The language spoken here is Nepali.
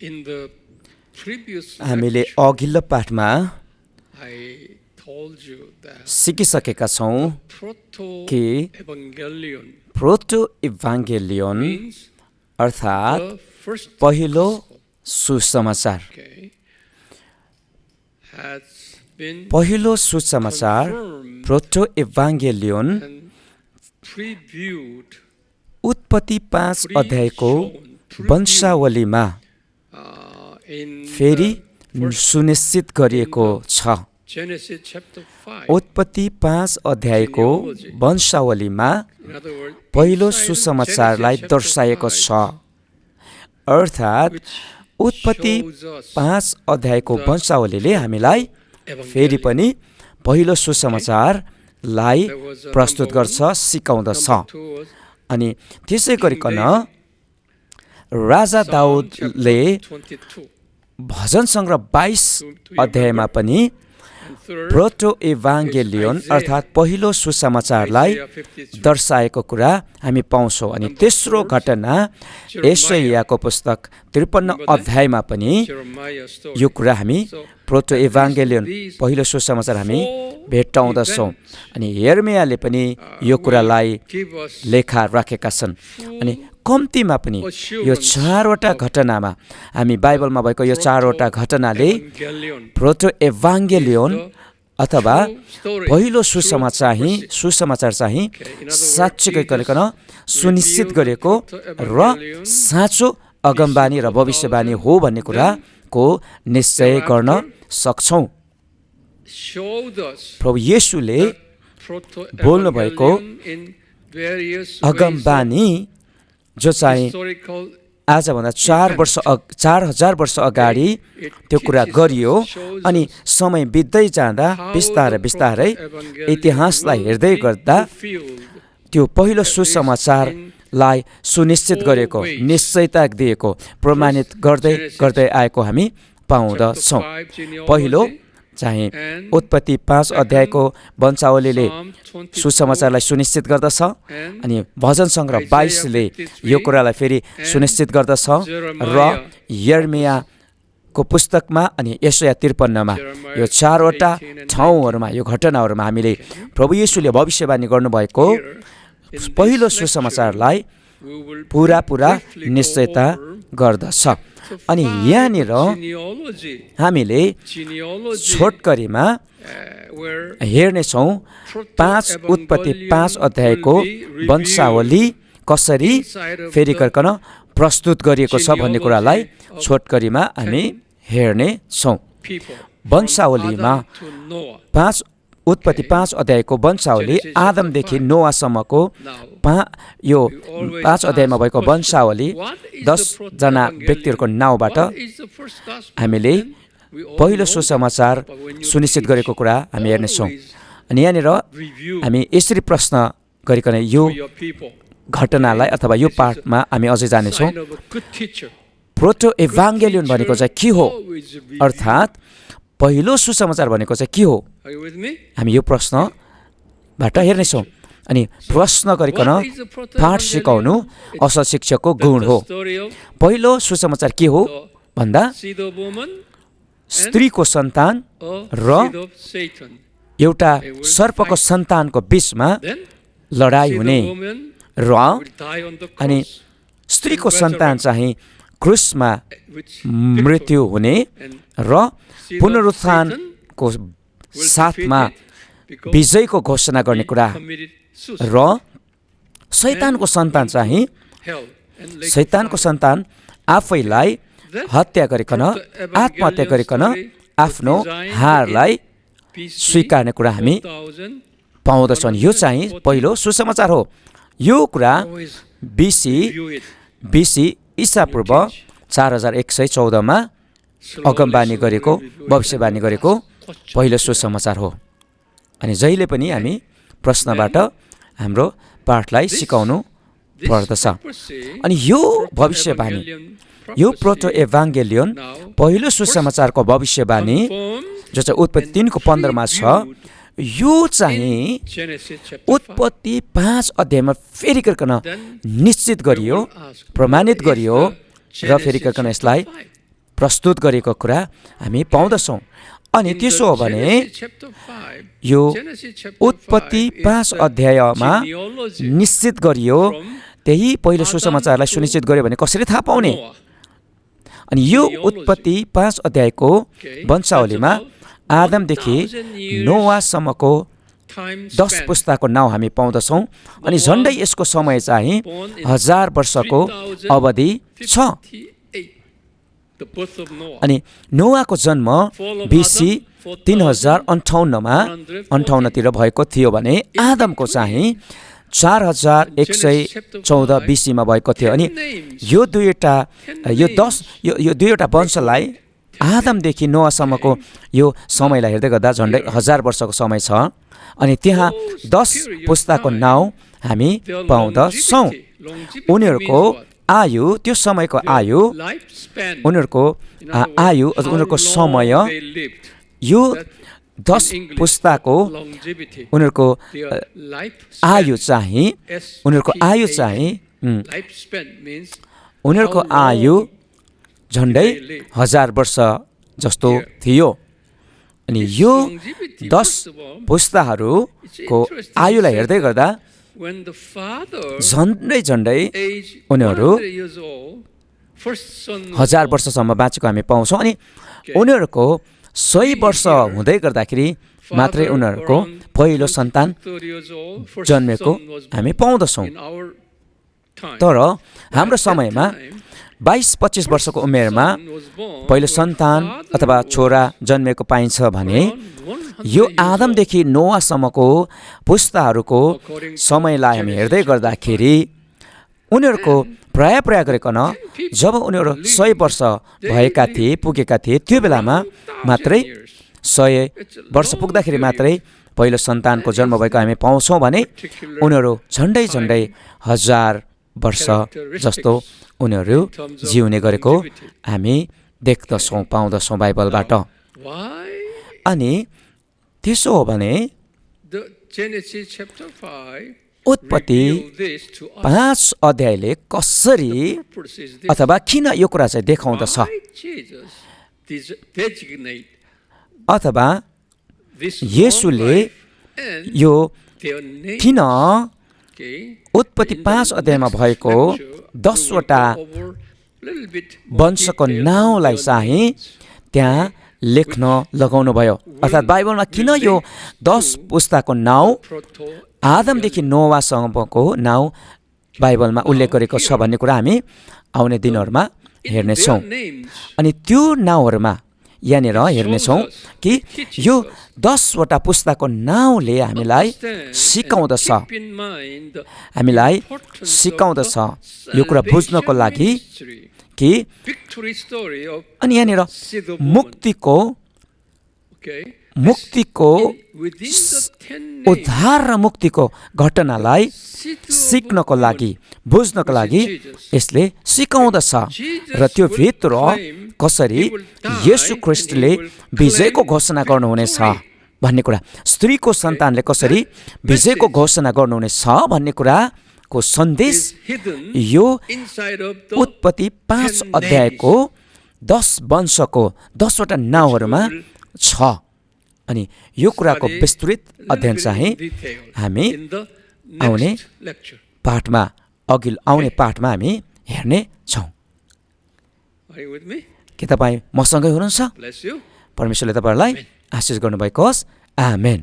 In the previous हामीले lecture, अघिल्लो पाठमा I told you that सिकिसकेका छौँ कि proto-evangelion प्रोटो इभाङ्गेलियोन means अर्थात् the first पहिलो gospel, सुसमाचार okay, has been पहिलो सुसमाचार confirmed प्रोटो इभाङ्गेलियोन and previewed, उत्पत्ति 5 अध्यायको pre-shown, वंशावलीमा in फेरि the first सुनिश्चित गरिएको छ। Genesis chapter 5. उत्पत्ति 5 अध्यायको वंशावलीमा In other words, पहिलो inside सुसमाचारलाई Genesis chapter दर्शाएको 5, छ। अर्थात् which उत्पत्ति shows us 5 अध्यायको वंशावलीले हामीलाई फेरि evangelion. पनि पहिलो सुसमाचारलाई There was a प्रस्तुत number गर्छ, सिकाउँदछ। Number 2 was अनि त्यसै गरिकन David, राजा Psalm दाउदले chapter 22. भजन सङ्ग्रह 22 अध्यायमा पनि And third, प्रोटो इभाङ्गेलियोन अर्थात् पहिलो सुसमाचारलाई Isaiah 53. दर्शाएको कुरा हामी पाउँछौँ। अनि तेस्रो घटना एसाइयाको पुस्तक 53 अध्यायमा पनि Jeremiah story. यो कुरा हामी So, प्रोटो इभाङ्गेलियोन पहिलो सुसमाचार हामी भेट्टाउँदछौँ। अनि यर्मियाले पनि यो कुरालाई give us लेखा राखेका छन्। अनि कम्तीमा पनि यो चारवटा घटनामा हामी बाइबलमा भएको यो चारवटा घटनाले evangelion. प्रोटो इभाङ्गेलियोन अथवा Story. पहिलो सुसमाचार चाहिँ साँच्चै गरिकन सुनिश्चित गरेको र साँचो अगमबानी र भविष्यवाणी हो भन्ने कुराको निश्चय गर्न सक्छौँ। Showed us प्रभु येशूले proto-evangelion बोल्नुभएको in various ways अगमबानी जो of चाहिँ historical आजभन्दा 4000 वर्ष अगाडि त्यो कुरा गरियो। अनि समय बित्दै जाँदा बिस्तारै इतिहासलाई हेर्दै गर्दा त्यो पहिलो सुसमाचारलाई सुनिश्चित गरेको, निश्चयता दिएको, प्रमाणित गर्दै आएको हामी पाउँदछौँ। पहिलो चाहिँ उत्पत्ति 5 अध्यायको वंशावलीले सुसमाचारलाई सुनिश्चित गर्दछ। अनि भजन सङ्ग्रह 22 ले यो कुरालाई फेरि सुनिश्चित गर्दछ र यर्मियाको पुस्तकमा अनि यशाया 53 मा यो चारवटा ठाउँहरूमा यो घटनाहरूमा हामीले प्रभु येशूले भविष्यवाणी गर्नुभएको पहिलो सुसमाचारलाई पुरा निश्चयता गर्दछ। अनि यहाँनिर हामीले छोटकरीमा हेर्नेछौँ उत्पत्ति 5 अध्यायको वंशावली कसरी फेरि गरिकन प्रस्तुत गरिएको छ भन्ने कुरालाई छोटकरीमा हामी हेर्नेछौँ। वंशावलीमा उत्पत्ति 5 अध्यायको वंशावली आदमदेखि नोआसम्मको यो 5 अध्यायमा भएको वंशावली 10 जना व्यक्तिहरूको नाउँबाट हामीले पहिलो सुसमाचार सुनिश्चित गरेको कुरा हामी हेर्नेछौँ। अनि यहाँनिर हामी यसरी प्रश्न गरिकन यो घटनालाई अथवा यो पाठमा हामी अझै जानेछौँ। प्रोटो इभाङ्गेलियोन भनेको चाहिँ के हो, अर्थात् पहिलो सुसमाचार भनेको चाहिँ के हो, हामी यो प्रश्नबाट हेर्नेछौँ। अनि प्रश्न गरिकन पाठ सिकाउनु असल शिक्षकको गुण हो। पहिलो सुसमाचार के हो भन्दा स्त्रीको सन्तान र एउटा सर्पको सन्तानको बीचमा लडाई हुने र अनि स्त्रीको सन्तान चाहिँ क्रुसमा मृत्यु हुने र पुनरुत्थानको साथमा विजयको घोषणा गर्ने कुरा र शैतानको सन्तान आफैलाई आत्महत्या गरिकन आफ्नो हारलाई स्वीकार्ने कुरा हामी पाउँदछौँ। यो चाहिँ पहिलो सुसमाचार हो। यो कुरा BC ईसापूर्व 4114 मा अगमबानी गरेको, भविष्यवाणी गरेको पहिलो सुसमाचार हो। अनि जहिले पनि हामी प्रश्नबाट हाम्रो पाठलाई सिकाउनु पर्दछ। अनि यो भविष्यवाणी, यो प्रोटो इभाङ्गेलियोन पहिलो सुसमाचारको भविष्यवाणी जो चाहिँ उत्पत्ति 3 को 15 मा छ, यो चाहिँ उत्पत्ति 5 अध्यायमा फेरि गरिकन निश्चित गरियो, प्रमाणित गरियो र फेरि गरिकन यसलाई प्रस्तुत गरेको कुरा हामी पाउँदछौँ। अनि त्यसो हो भने यो उत्पत्ति 5 अध्यायमा निश्चित गरियो, त्यही पहिलो सुसमाचारलाई सुनिश्चित गर्यो भने कसरी थाहा पाउने? अनि यो उत्पत्ति 5 अध्यायको वंशावलीमा आदमदेखि नोआसम्मको 10 पुस्ताको नाउँ हामी पाउँदछौँ। अनि झन्डै यसको समय चाहिँ 1000 वर्षको अवधि छ। अनि नोआको जन्म BC 3058 तिर भएको थियो भने आदमको चाहिँ 4114 BC मा भएको थियो। अनि यो दुईवटा वंशलाई आदमदेखि नोआसम्मको यो समयलाई हेर्दै गर्दा झन्डै 1000 वर्षको समय छ। अनि त्यहाँ 10 पुस्ताको नाउँ हामी पाउँदछौँ। उनीहरूको आयु, त्यो समयको आयु, उनीहरूको समय, यो 10 पुस्ताको उनीहरूको आयु चाहिँ उनीहरूको आयु झन्डै 1000 वर्ष जस्तो थियो। अनि यो 10 पुस्ताहरूको आयुलाई हेर्दै गर्दा झन्डै उनीहरू 1000 वर्षसम्म बाँचेको हामी पाउँछौँ। अनि उनीहरूको 100 वर्ष हुँदै गर्दाखेरि मात्रै उनीहरूको पहिलो सन्तान जन्मेको हामी पाउँदछौँ। तर हाम्रो समयमा 22-25 वर्षको उमेरमा पहिलो सन्तान अथवा छोरा जन्मेको पाइन्छ भने यो आदमदेखि नोआसम्मको पुस्ताहरूको समयलाई हामी हेर्दै गर्दाखेरि उनीहरूको प्राय गरिकन जब उनीहरू 100 वर्ष पुगेका थिए त्यो बेलामा मात्रै 100 वर्ष पुग्दाखेरि मात्रै पहिलो सन्तानको जन्म भएको हामी पाउँछौँ भने उनीहरू झन्डै 1000 वर्ष जस्तो उनीहरू जिउने गरेको हामी देख्दछौँ, पाउँदछौँ बाइबलबाट। अनि त्यसो हो भने उत्पत्ति 5 अध्यायले कसरी अथवा किन यो कुरा चाहिँ देखाउँदछ, अथवा येशूले यो किन उत्पत्ति 5 अध्यायमा भएको 10 वटा वंशको नाउँलाई चाहिँ त्यहाँ लेख्न लगाउनु भयो, अर्थात् बाइबलमा किन यो 10 पुस्ताको नाउँ आदमदेखि नोआसम्मको नाउँ बाइबलमा उल्लेख गरेको छ भन्ने कुरा हामी आउने दिनहरूमा हेर्नेछौँ। अनि त्यो नाउँहरूमा यहाँनिर हेर्नेछौँ कि यो 10 वटा पुस्ताको नाउँले हामीलाई सिकाउँदछ यो कुरा बुझ्नको लागि कि अनि यहाँनिर मुक्तिको उद्धार र मुक्तिको घटनालाई सिक्नको लागि, बुझ्नको लागि यसले सिकाउँदछ। र त्यो भित्र कसरी येशू ख्रीष्टले विजयको घोषणा गर्नुहुनेछ भन्ने कुरा, स्त्रीको सन्तानले कसरी विजयको घोषणा गर्नुहुनेछ भन्ने कुराको सन्देश यो उत्पत्ति 5 अध्यायको 10 वंशको 10 वटा नाउँहरूमा छ। अनि यो कुराको विस्तृत अध्ययन चाहिँ हामी आउने पाठमा हामी हेर्ने छौँ। के तपाईँ मसँगै हुनुहुन्छ? परमेश्वरले तपाईँहरूलाई आशीष गर्नुभएको होस्। आमेन।